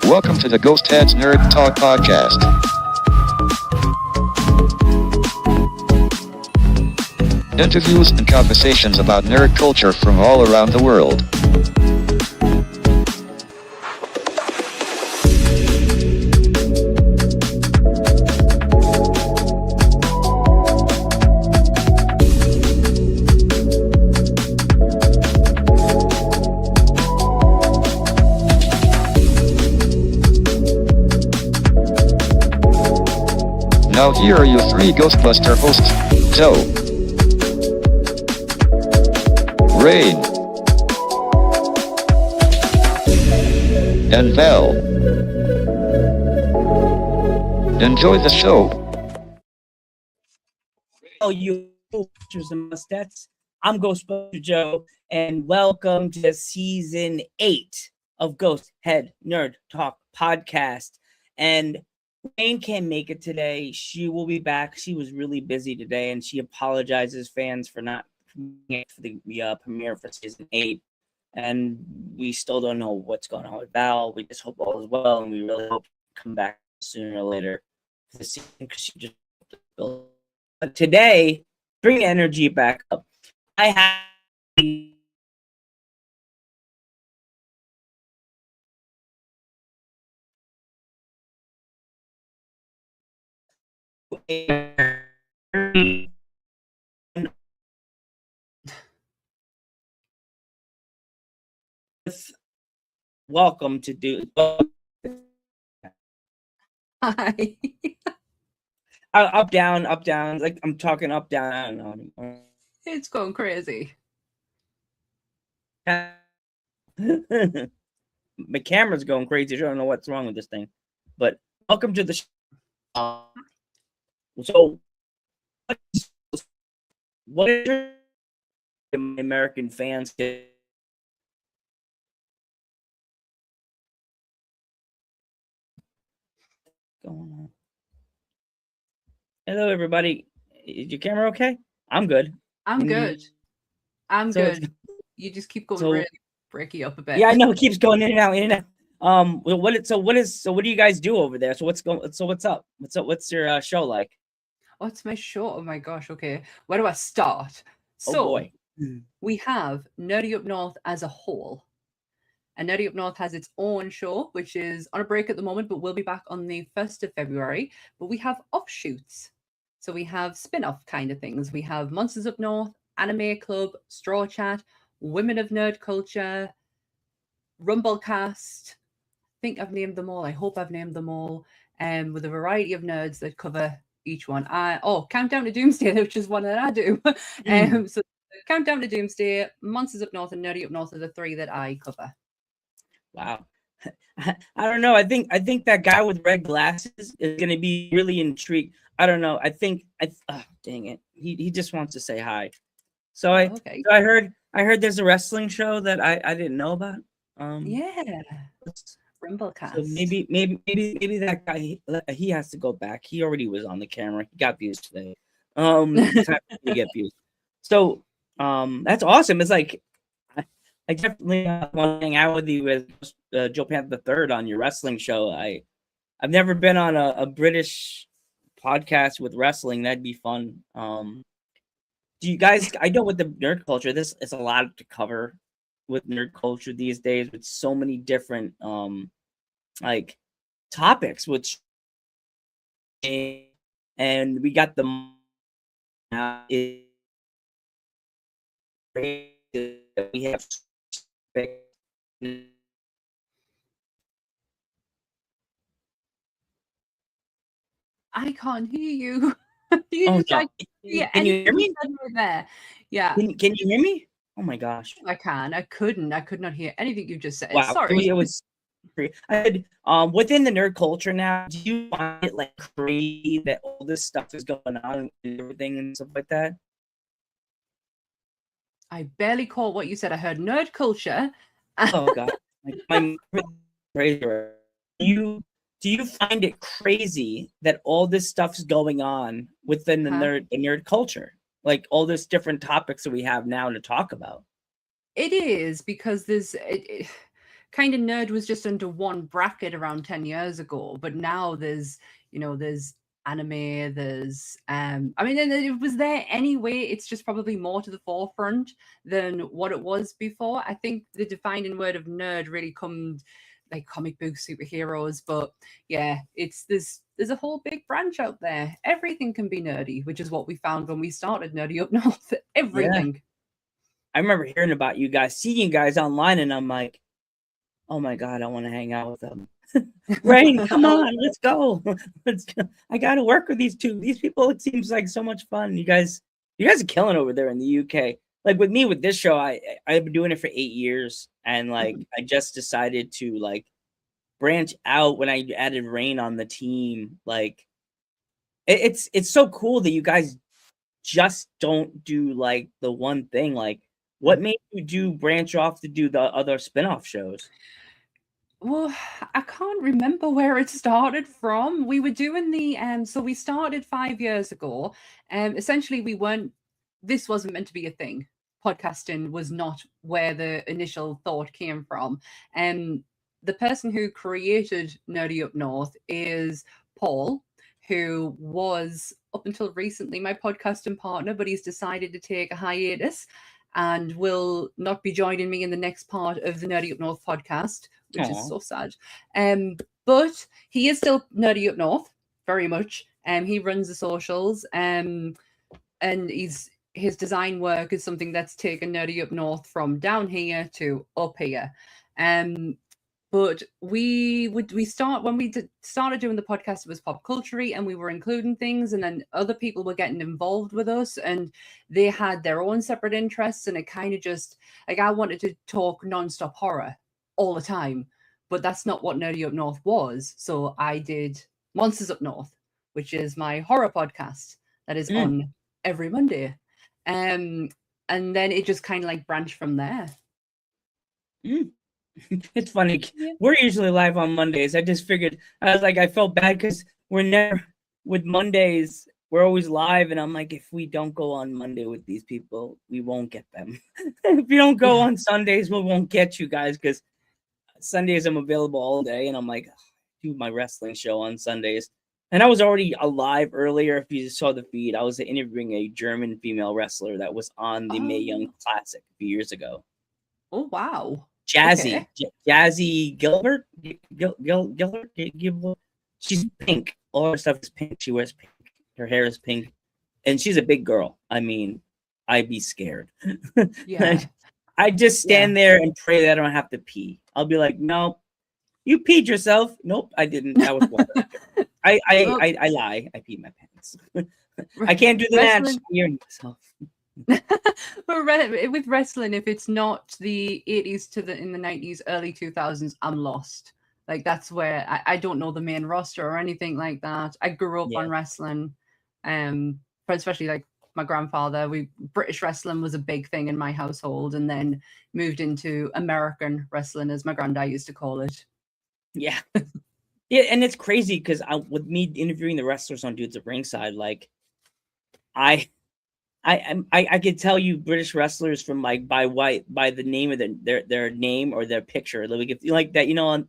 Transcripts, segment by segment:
Welcome to the Ghost Heads Nerd Talk Podcast. Interviews and conversations about nerd culture from all around the world. Now here are your three Ghostbuster hosts, Joe, Rain, and Val. Enjoy the show. Oh, you Ghostbusters and mustaches. I'm Ghostbuster Joe, and welcome to season 8 of Ghost Head Nerd Talk Podcast. And Rain can't make it today. She will be back. She was really busy today, and she apologizes fans for not being for the premiere for season 8. And we still don't know what's going on with Val. We just hope all is well, and we really hope to come back sooner or later for the season because she just. But today, bring energy back up. I have. Welcome to do. Hi. Up, down, up, down. Like I'm talking up, down. I don't know. It's going crazy. My camera's going crazy. I don't know what's wrong with this thing. But welcome to the show. So, what is your American fans get? Going on? Hello, everybody. Is your camera okay? I'm good. I'm good. I'm So good. You just keep going so- really breaky up a bit. Yeah, I know it keeps going in and out, in and out. What do you guys do over there? So what's up? What's your show like? What's my show? Oh my gosh. Okay. Where do I start? Oh So boy. we have Nerdy Up North as a whole. And Nerdy Up North has its own show, which is on a break at the moment, but we'll be back on the 1st of February. But we have offshoots. So we have spin-off kind of things. We have Monsters Up North, Anime Club, Straw Chat, Women of Nerd Culture, Rumblecast. I think I've named them all. I hope I've named them all. With a variety of nerds that cover each one. Countdown to Doomsday, which is one that I do. So Countdown to Doomsday, Monsters Up North, and Nerdy Up North are the 3 that I cover. Wow. I don't know. I think that guy with red glasses is gonna be really intrigued. I don't know. Dang it. He just wants to say hi. So I heard there's a wrestling show that I didn't know about. Yeah. Rumblecast. So maybe that guy he has to go back. He already was on the camera. He got views today. It's time to get views. So that's awesome. It's like I definitely want to hang out with you with Joe Panther III on your wrestling show. I've never been on a British podcast with wrestling. That'd be fun. Do you guys? I know with the nerd culture, this is a lot to cover with nerd culture these days, with so many different like topics. Which and we got the we have. I can't hear you. You Oh, just no. like Can you hear me? right there. Yeah, Can you hear me? Oh my gosh! I can. I could not hear anything you just said. Wow, Sorry. it was. I had, within the nerd culture now, do you find it like crazy that all this stuff is going on and everything and stuff like that? I barely caught what you said. I heard nerd culture. Oh god, I'm crazy. Do you find it crazy that all this stuff's going on within the nerd culture? Like all this different topics that we have now to talk about. It is because kind of nerd was just under one bracket around 10 years ago, but now there's anime, there's I mean, and it was there anyway, it's just probably more to the forefront than what it was before. I think the defining word of nerd really comes like comic books, superheroes, but yeah, it's there's a whole big branch out there. Everything can be nerdy, which is what we found when we started Nerdy Up North. Everything. I remember hearing about you guys, seeing you guys online, and I'm like, oh my God, I want to hang out with them. Rain, come on, let's go. Let's go. I got to work with these people. It seems like so much fun. You guys are killing over there in the UK. Like with me, with this show, I've been doing it for 8 years, and like I just decided to like branch out when I added Rain on the team. Like it's so cool that you guys just don't do like the one thing. Like what made you branch off to do the other spin-off shows? Well, I can't remember where it started from. We were doing the so we started 5 years ago. Essentially this wasn't meant to be a thing. Podcasting was not where the initial thought came from. The person who created Nerdy Up North is Paul, who was up until recently my podcasting partner, but he's decided to take a hiatus and will not be joining me in the next part of the Nerdy Up North podcast, which is so sad. But he is still Nerdy Up North, very much. He runs the socials, and his design work is something that's taken Nerdy Up North from down here to up here. But when we started doing the podcast, it was pop culture-y, and we were including things, and then other people were getting involved with us, and they had their own separate interests, and it kind of just like I wanted to talk non-stop horror all the time, but that's not what Nerdy Up North was. So I did Monsters Up North, which is my horror podcast that is on every Monday, and then it just kind of like branched from there. It's funny. We're usually live on Mondays. I just figured, I was like, I felt bad because we're never with Mondays. We're always live, and I'm like, if we don't go on Monday with these people, we won't get them. If you don't go on Sundays, we won't get you guys, because Sundays I'm available all day, and I'm like, do my wrestling show on Sundays. And I was already alive earlier. If you saw the feed, I was interviewing a German female wrestler that was on the Mae Young Classic a few years ago. Oh, wow. Jazzy, okay. Jazzy Gilbert. She's pink. All her stuff is pink. She wears pink. Her hair is pink, and she's a big girl. I mean, I'd be scared. Yeah, I just stand there and pray that I don't have to pee. I'll be like, no, you peed yourself. Nope, I didn't. That was water. I lie. I peed my pants. I can't do the match. Hearing myself. But with wrestling, if it's not the 80s in the 90s, early 2000s, I'm lost. Like that's where I don't know the main roster or anything like that. I grew up on wrestling, but especially like my grandfather. British wrestling was a big thing in my household, and then moved into American wrestling, as my granddad used to call it. Yeah, yeah, and it's crazy because with me interviewing the wrestlers on Dudes at Ringside, like I could tell you British wrestlers from like by the name of their name or their picture. Like if you like that, you know, on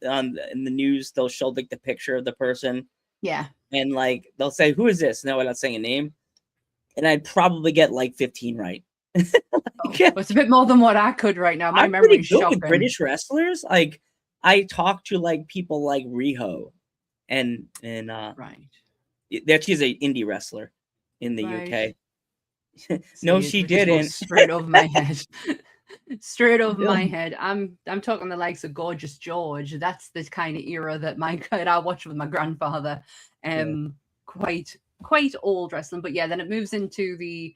in the news they'll show like the picture of the person. Yeah. And like they'll say, "Who is this?" No, without saying a name. And I'd probably get like 15 right. It's a bit more than what I could right now. My memory is shocking. British wrestlers, like I talk to like people like Riho, and right. That she's an indie wrestler in the UK. No, she didn't. Straight over my head. Straight over my head. I'm talking the likes of Gorgeous George. That's the kind of era that I watched with my grandfather. Quite old wrestling, but yeah, then it moves into the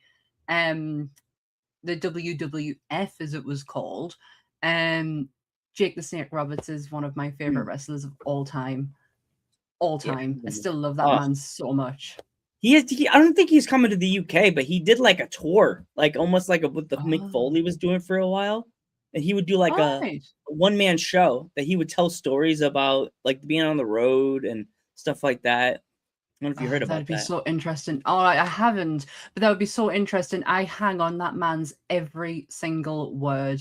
WWF, as it was called. Jake the Snake Roberts is one of my favorite wrestlers of all time. I still love that man so much. I don't think he's coming to the UK, but he did like a tour, like almost like what the Mick Foley was doing for a while. And he would do like a one-man show that he would tell stories about like being on the road and stuff like that. I don't know if you heard about that. That'd be so interesting. Oh, I haven't, but that would be so interesting. I hang on that man's every single word.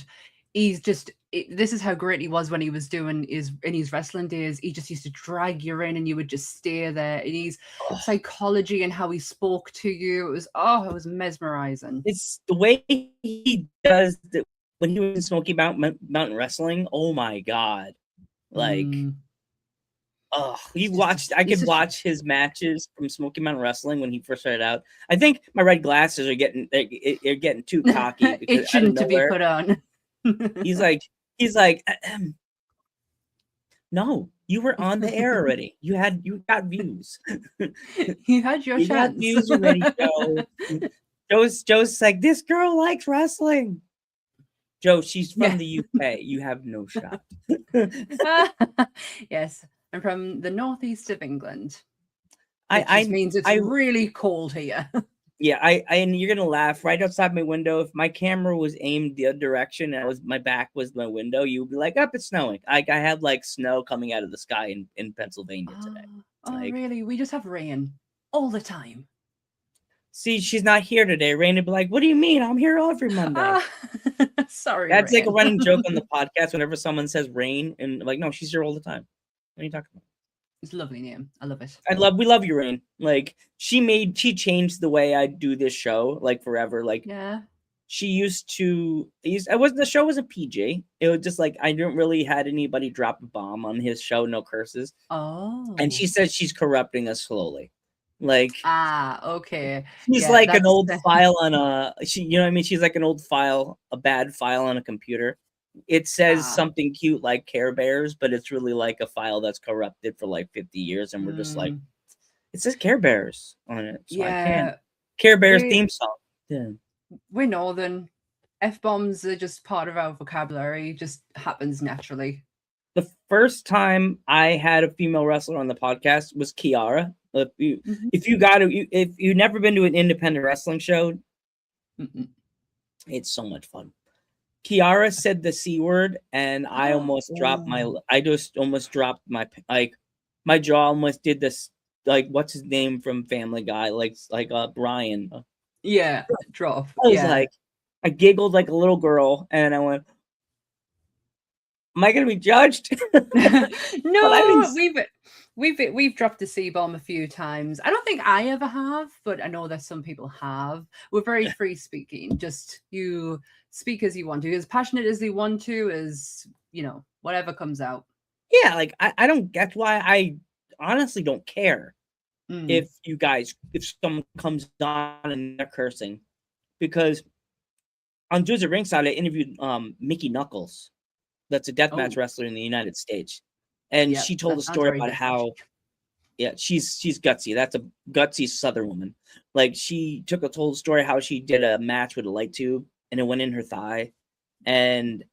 He's just, this is how great he was when he was doing his wrestling days. He just used to drag you in, and you would just stay there. And his psychology and how he spoke to you, it was mesmerizing. It's the way he does that when he was in Smoky Mountain Wrestling. Oh my god! Like, I could watch his matches from Smoky Mountain Wrestling when he first started out. I think my red glasses are getting too cocky because itching to be put on. he's like, no, you were on the air already. You got views. You had your chance. Got views already, Joe. Joe's like, this girl likes wrestling. Joe, she's from the UK. You have no shot. Yes, I'm from the northeast of England. I means it's really cold here. Yeah, and you're gonna laugh. Right outside my window, if my camera was aimed the other direction and my back was my window, you would be like, "Up, it's snowing." I had like snow coming out of the sky in Pennsylvania today. Really? We just have rain all the time. See, she's not here today. Rain would be like, "What do you mean? I'm here every Monday." Sorry, that's Rain. like a running joke on the podcast. Whenever someone says Rain, and like, no, she's here all the time. What are you talking about? It's a lovely name. I love it. We love you, Rain. Like, she changed the way I do this show, like, forever. Like, she used to the show wasn't PG. It was just like I didn't really had anybody drop a bomb on his show, no curses. And she says she's corrupting us slowly. Like, okay. She's like an old file on you know what I mean? She's like an old file, a bad file on a computer. It says something cute like Care Bears, but it's really like a file that's corrupted for like 50 years, and we're just like, it says Care Bears on it, so I can't. Care Bears theme song. Yeah. We're northern. F-bombs are just part of our vocabulary. It just happens naturally. The first time I had a female wrestler on the podcast was Kiara. If you've never been to an independent wrestling show, it's so much fun. Kiara said the C word, and I almost dropped my my jaw almost did this, like, what's his name from Family Guy, like Brian. Drop. I was like, I giggled like a little girl, and I went, am I gonna be judged? No, we've dropped the C-bomb a few times. I don't think I ever have, but I know that some people have. We're very free speaking. Just you speak as you want to, as passionate as you want to, as whatever comes out. Yeah, like I don't get why. I honestly don't care if someone comes on and they're cursing, because on Dudes at Ringside I interviewed Mickey Knuckles. That's a deathmatch wrestler in the United States. And she told a story about how, she's gutsy. That's a gutsy Southern woman. Like, she told a story how she did a match with a light tube and it went in her thigh. And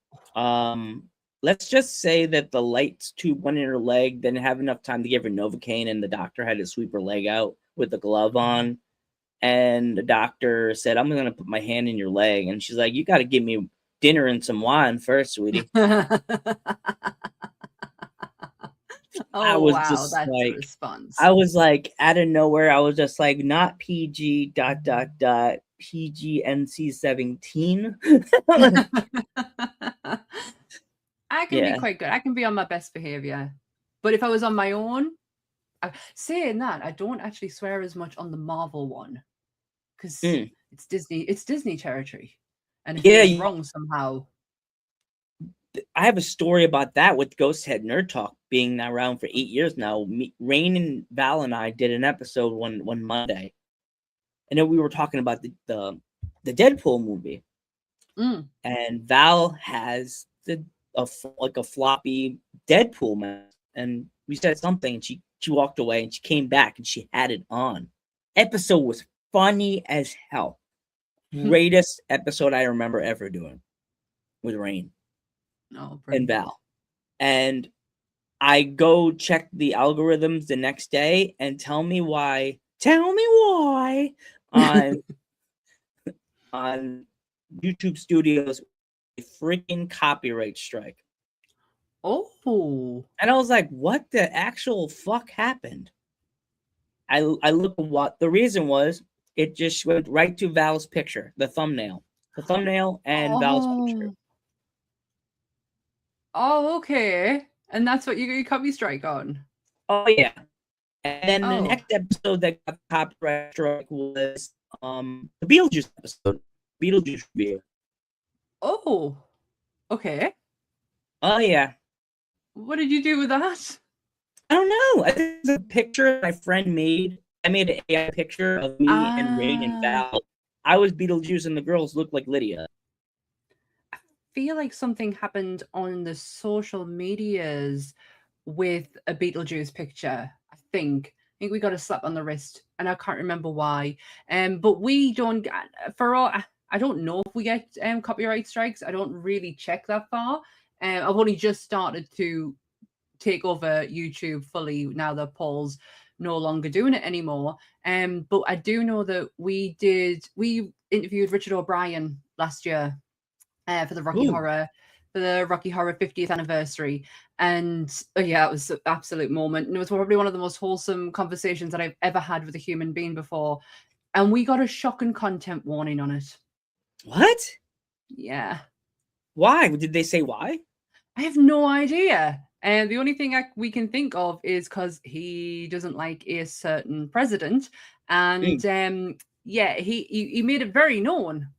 let's just say that the light tube went in her leg, didn't have enough time to give her Novocaine, and the doctor had to sweep her leg out with the glove on. And the doctor said, I'm going to put my hand in your leg. And she's like, you got to give me dinner and some wine first, sweetie. I was just that's like, a response. I was like, out of nowhere, I was just like, not PG ... PGNC 17. I can be quite good. I can be on my best behavior. But if I was on my own, saying that, I don't actually swear as much on the Marvel one, because it's Disney territory. And if it's wrong somehow. I have a story about that with Ghost Head Nerd Talk being around for 8 years now. Rain and Val and I did an episode one Monday, and then we were talking about the Deadpool movie. And Val has a floppy Deadpool mask, and we said something, and she walked away, and she came back, and she had it on. Episode was funny as hell. Greatest episode I remember ever doing with Rain and Val. And I go check the algorithms the next day, and tell me why on YouTube Studios, a freaking copyright strike. And I was like, what the actual fuck happened? I looked at what the reason was. It just went right to Val's picture, the thumbnail and Val's picture. Oh, okay. And that's what you got your copy strike on. Oh yeah. And then the Oh. next episode that got copyright strike was the Beetlejuice episode. Beetlejuice review. Oh, okay. Oh yeah. What did you do with that? I don't know. I think it's a picture my friend made. I made an AI picture of me and Rain and Val. I was Beetlejuice and the girls looked like Lydia. I feel like something happened on the social medias with a Beetlejuice picture. I think we got a slap on the wrist, and I can't remember why. But we don't for all. I don't know if we get copyright strikes. I don't really check that far. I've only just started to take over YouTube fully now that Paul's no longer doing it anymore. But I do know that we interviewed Richard O'Brien last year for the Rocky Ooh. Horror. For the Rocky Horror 50th anniversary. And yeah, it was an absolute moment. And it was probably one of the most wholesome conversations that I've ever had with a human being before. And we got a shocking content warning on it. What? Yeah. Why? Did they say why? I have no idea. And the only thing we can think of is because he doesn't like a certain president. And yeah, he made it very known.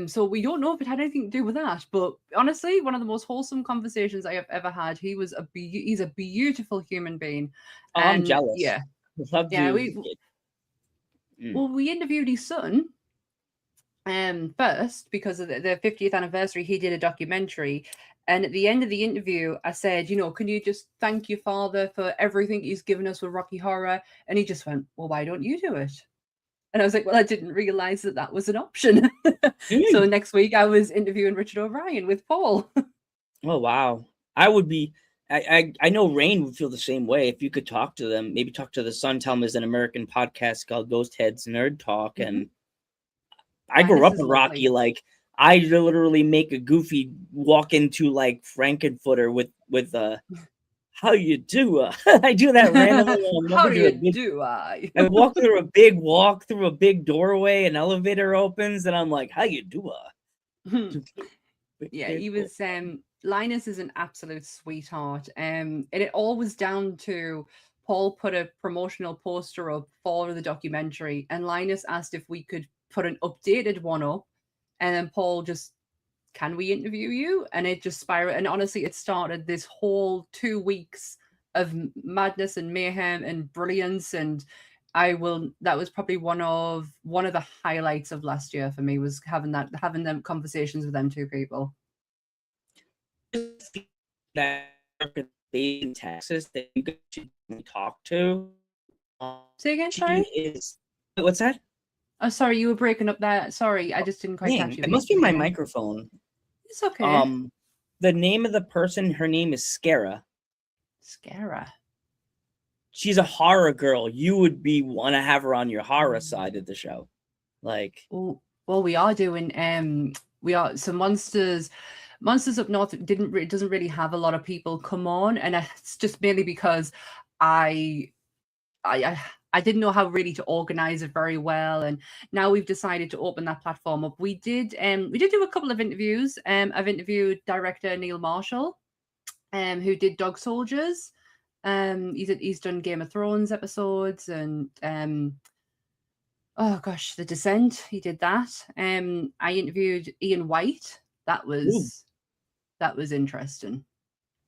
So we don't know if it had anything to do with that, but honestly, one of the most wholesome conversations I have ever had. He's a beautiful human being. Oh, I'm jealous. Yeah, Love yeah. to. We interviewed his son first because of the 50th anniversary. He did a documentary, and at the end of the interview, I said, can you just thank your father for everything he's given us with Rocky Horror? And he just went, well, why don't you do it? And I was like, well, I didn't realize that was an option. So next week I was interviewing Richard O'Brien with Paul. Oh, wow. I would be, I know Rain would feel the same way if you could talk to them, maybe talk to the son, tell him there's an American podcast called Ghost Heads Nerd Talk. Mm-hmm. And I grew up with Rocky. Like, I literally make a Goofy walk into like Frankenfooter with how you do? I do that randomly. How do I? I walk through a big doorway, an elevator opens, and I'm like, how you do? Yeah, he was. Linus is an absolute sweetheart. And it all was down to Paul put a promotional poster up for the documentary, and Linus asked if we could put an updated one up, and then Paul just, can we interview you? And it just spiraled. And honestly, it started this whole 2 weeks of madness and mayhem and brilliance. And that was probably one of the highlights of last year for me, was having them conversations with them two people. That in Texas that you should talk to. Say again, sorry? What's that? Oh, sorry, you were breaking up there. Sorry, I just didn't quite catch you. It must be my microphone. It's okay. The name of the person, her name is Scara. Scara. She's a horror girl. You would want to have her on your horror side of the show. Like, well, we are doing so Monsters Up North doesn't really have a lot of people come on, and it's just mainly because I didn't know how really to organize it very well, and now we've decided to open that platform up. We did do a couple of interviews. I've interviewed director Neil Marshall, who did Dog Soldiers. He's done Game of Thrones episodes, and oh gosh, The Descent. He did that. I interviewed Ian White. That was interesting.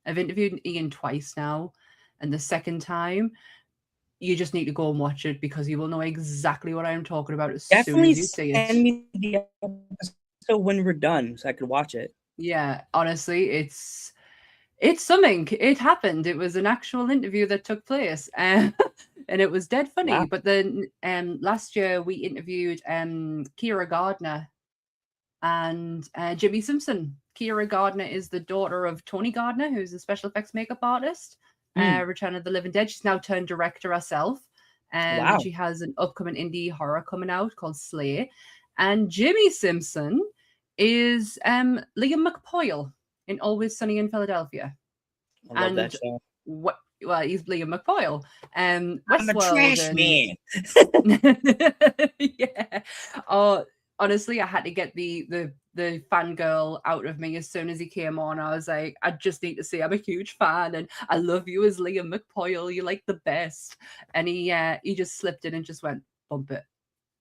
I've interviewed Ian twice now, and the second time, you just need to go and watch it because you will know exactly what I'm talking about as soon as you see it. Send me the episode when we're done so I could watch it. Yeah, honestly, it's something. It happened. It was an actual interview that took place, and it was dead funny. Wow. But then last year we interviewed Kira Gardner and Jimmy Simpson. Kira Gardner is the daughter of Tony Gardner, who's a special effects makeup artist. Return of the Living Dead. She's now turned director herself. Wow. She has an upcoming indie horror coming out called Slay. And Jimmy Simpson is Liam McPoyle in Always Sunny in Philadelphia. I love that show. Well, he's Liam McPoyle. I'm a trash man. Yeah. Oh, honestly, I had to get the fangirl out of me as soon as he came on. I was like, I just need to say I'm a huge fan and I love you as Liam McPoyle. You're like the best. And he just slipped in and just went, bump it.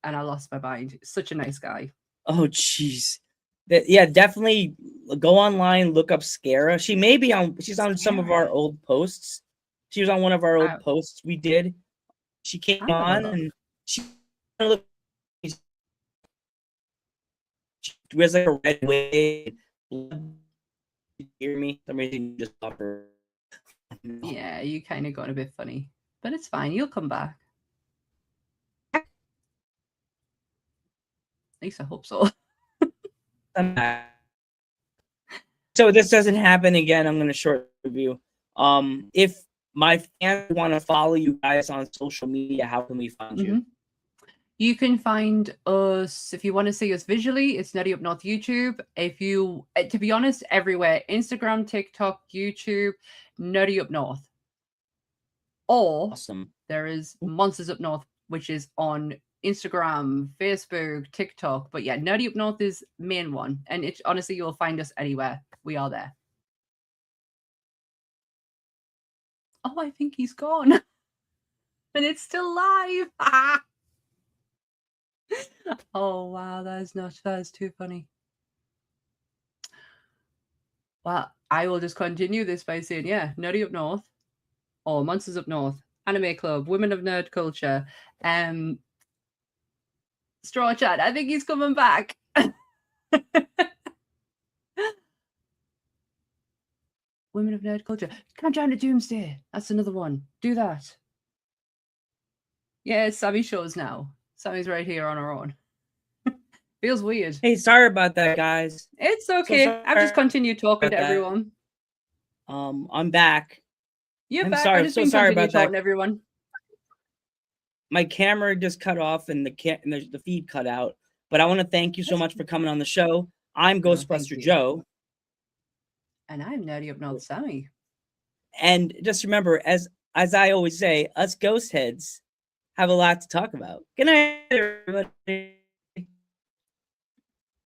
And I lost my mind. Such a nice guy. Oh, jeez. Yeah, definitely go online, look up Scara. She may be on. She's on some of our Scara. old posts. She was on one of our old I- posts we did. She came I'll have a on look. and she wears like a red wig. You hear me? For some reason, you just love her. Yeah, you kind of got a bit funny, but it's fine. You'll come back. At least I hope so. I'm back. So this doesn't happen again, I'm gonna short review. If my fans want to follow you guys on social media, how can we find you? Mhm. You can find us if you want to see us visually. It's Nerdy Up North YouTube. If you, to be honest, everywhere: Instagram, TikTok, YouTube, Nerdy Up North. Or Awesome. there is Monsters Up North, which is on Instagram, Facebook, TikTok. But yeah, Nerdy Up North is main one, and it's honestly you'll find us anywhere. We are there. Oh, I think he's gone, and it's still live. Oh wow, that is too funny. Well, I will just continue this by saying, yeah, Nerdy Up North, or Monsters Up North, Anime Club, Women of Nerd Culture, Straw Chat. I think he's coming back. Women of Nerd Culture. Countdown to Doomsday. That's another one. Do that. Yeah, it's Sammy shows now. Sammy's right here on her own. Feels weird. Hey, sorry about that, guys. It's okay. I've just continued talking to about that. everyone. I'm back. You're I'm back. sorry. I just So been sorry continue about that. talking to everyone. My camera just cut off and the feed cut out. But I want to thank you so much for coming on the show. I'm No, thank Ghostbuster you. Joe. And I'm Nerdy Up North Sammy. And just remember, as I always say, us ghost heads have a lot to talk about. Good night, everybody.